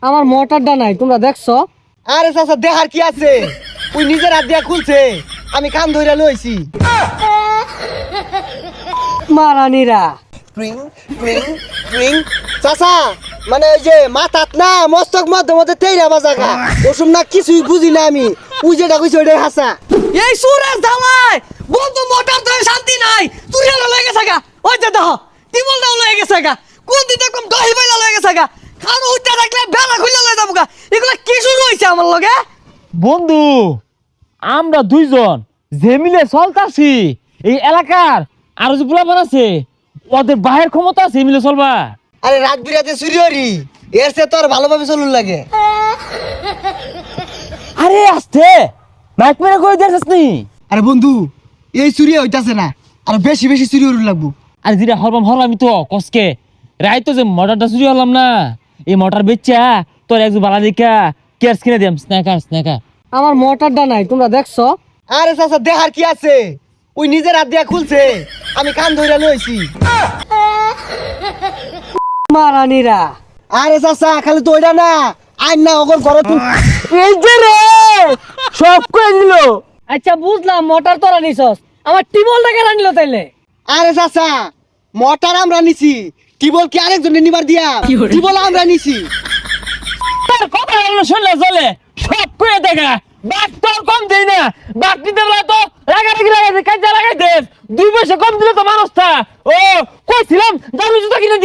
আমার মোটরটা নাই, তোমরা দেখছো? আরে চাচা দেখার কি আছে, ওই নিজের হাত দিয়া খুলছে, আমি কান ধরে লইছি। মারানিরা ট্রিং ট্রিং ট্রিং। চাচা মানে ওই যে মাথাত না মস্তক মধ্যে মধ্যে তেইরা বাজাগা ওসব না কিছুই বুঝি না আমি, ওই যেটা কইছে ওইটাই হাসা। এই সুরের ধামাই বন্ধু মোটর তো শান্তি নাই, তুই হলো লয়ে গেছে গা। ওই যে দেখো টিবল দাও লয়ে গেছে গা, কোন দিন দেখম দহি বাইলা লয়ে গেছে গা, খান উঠতে থাকলে বেলা খুলে লয়ে যাবো গা। এগুলা কি শুরু হইছে আমার লগে? বন্ধু আমরা দুইজন যে মিলে চলতাছি এই এলাকার আরো যে পোলাপান আছে ওদের বাহের ক্ষমতা আছে মিলে চলবা। আরে রাত বিরাতে চুরি হরি, এর সে তোর ভালোভাবে চলুন লাগে। আরে আসতে মাইক মেরে কই দেখছিস নি? আরে বন্ধু এই চুরি হইতাছে না, আর বেশি বেশি চুরি হরুন লাগবো। আরে যেটা হরলামই তো কসকে রাই তো যে মোটরটা চুরি হলাম না, এই মোটর বেচা তোর একজন বালা দেখা কেয়ার কিনে দিলাম। স্ন্যাকার আমার মোটরটা নাই, তোমরা দেখছো? আরে চাচা দেখার কি আছে, ওই নিজের হাত দিয়া খুলছে, আমি কান ধরে লইছি। মারানিরা আরে চাচা খালি তো ওইটা না, আইন না ওগর ঘরে তুই। এই যে রে সব কই দিল। আচ্ছা বুঝলাম মোটর তোরা নিছস, আমার টিবলটা কেন নিল তাইলে? আরে চাচা মোটর আমরা নিছি, টিবল কি আরেকজনে নিবার দিয়া? টিবল আমরা নিছি। তোর কথা হলো শুনলে চলে, সব কই দেখা বাক তোর কম দেই না, বাক দিতে বলা তো লাগাই কাজে লাগাই দে। 2 পয়সা কম দিলে তো মানুষটা ও কইছিলাম দামি জুতা কিনে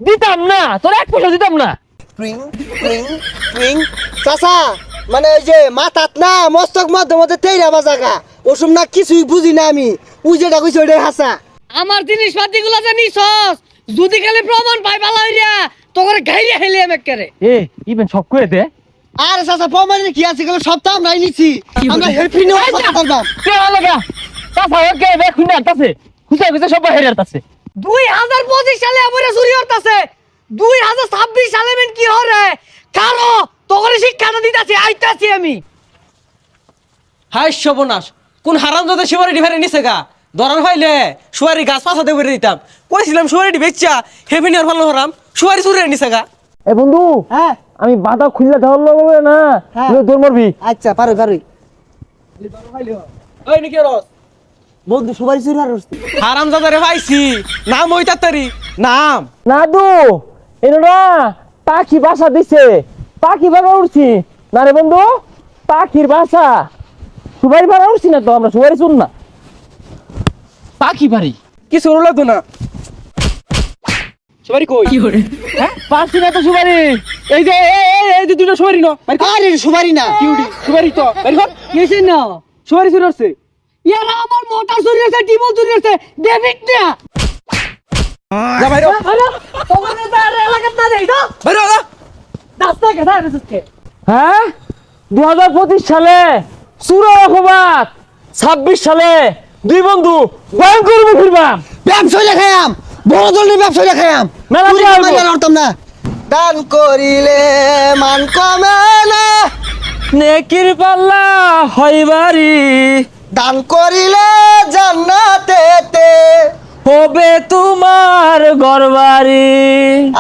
দিতাম না, তোর 1 পয়সা দিতাম না। ট্রিং ট্রিং ট্রিং। চাচা মানে ওই যে মাথাত না মস্তক মধ্যে মধ্যে তেইরা বাজাগা ওসব না কিছুই বুঝি না আমি, ওই যেটা কইছে ওইটাই হাসা। আমার জিনিসপাতি গুলো যে নিছস, যদি খালি প্রমাণ পাই ভালো হইরা তো করে গাইরে হেলে একেরে। এ ইভেন সব কই দে। আরে চাচা প্রমাণে কি আছে, গেল সপ্তাহ আমরাই নিছি, আমরা হেল্পি নিয়ে কথা বলবাম। কে লাগা তাছা ওকে বে খুনা তাছে খুঁজে সব বাইরে তাছে। 2025 সালে আমরা চুরি হতাছে, 2026 সালে মেন কি হরে কারো তোরে শিক্ষাটা দিতাছি আইতাছি আমি। হাই সর্বনাশ, কোন হারামজাদা সুপারিটি ফেরে নিছে গা, ধরার হইলে সুপারি গাছ পাছাতে করে দিতাম। কইছিলাম সুপারিটি বেচ্চা হেভি নিয়ার ভালো হরাম, সুপারি চুরি নিছে গা। এ বন্ধু হ্যাঁ আমি বাধা খুললে ধরল হবে না, হ্যাঁ। তোর মরবি। আচ্ছা পারো পারোই। ওই নাকি রস বন্ধু সবাই চুরি আর হারামজাদা রে পাইছি, নাম ওই তাড়াতাড়ি নাম। নাদু এনোরা পাখি বাসা দিছে, পাখি বাসা উঠছি না রে বন্ধু, পাখির বাসা সুবারি বাড়া উঠছি না তো, আমরা সুবারি শুন না পাখি বাড়ি কিছু হলো তো না, সুপারি কই? হ্যাঁ পাচ্ছি না তো সুবারি। এই যে এই যে দুটো সুবারি না আরে সুপারি না কিউটি সুপারি তো বের কর। কিসের না সুপারি চুরি হচ্ছে। ইয়ারা আমার মোটর চুরি হচ্ছে, টিবল চুরি হচ্ছে, ডেভিড না যা বাইরে তোরে তার এলাকাত না দেই তো বাইরে যা। রাস্তা কে দাঁড় আছে। হ্যাঁ 2025 সালে সুরা অপবাদ, 26 সালে দুই বন্ধু ভয়ঙ্কর ফিরবাম। ব্যবসা লেখায়াম, বড় ধরনের ব্যবসা লেখায়াম, মেলা চুরি দিয়া হইবো। করতে পারতাম না। দান করিলে মান কমে না, নেকির পাল্লা হইবারি দান করিলে জান্নাতেতে। হবে তোমার ঘরবাড়ি।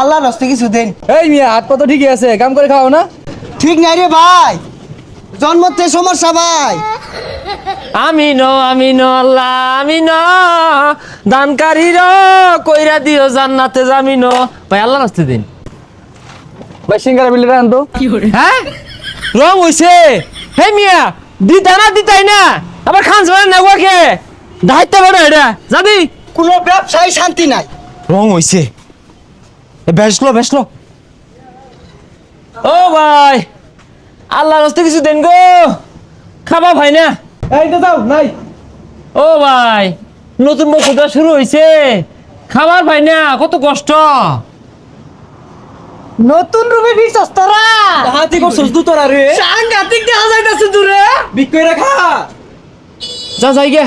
আল্লাহ রাস্তে কিছু দেন। এই মিয়া হাত কত ঠিকই আছে, কাম করে খাও না। ঠিক নাই রে ভাই, জন্মতে সমস্যা ভাই। আমিন আল্লাহ আমিন, দানকারীর কইরা দিও জান্নাতে জামিন। ভাই আল্লাহ রাস্তে দিন ভাই সিঙ্গারা বিলে রান তো। হ্যাঁ রং হইছে। হে মিয়া দিতাই না আবার খান যাবে না ওকে দায়িত্ব বড় এটা যাবি। কোনো ব্যবসায় শান্তি নাই। রং হইছে বেসলো ও ভাই আল্লাহ রাস্তে কিছু দেন গো, খাবা ভাই না। এই তো যাও নাই। ও ভাই নতুন বছরটা শুরু হইছে, খাবার ভাই না কত কষ্ট। নতুন রূপে নিছস তোরা, হাতি করছস দু তোরা রে, সাংঘাতিক দেখা যাইতাছে দূরে। বিক্রি রাখা। যা যাই গে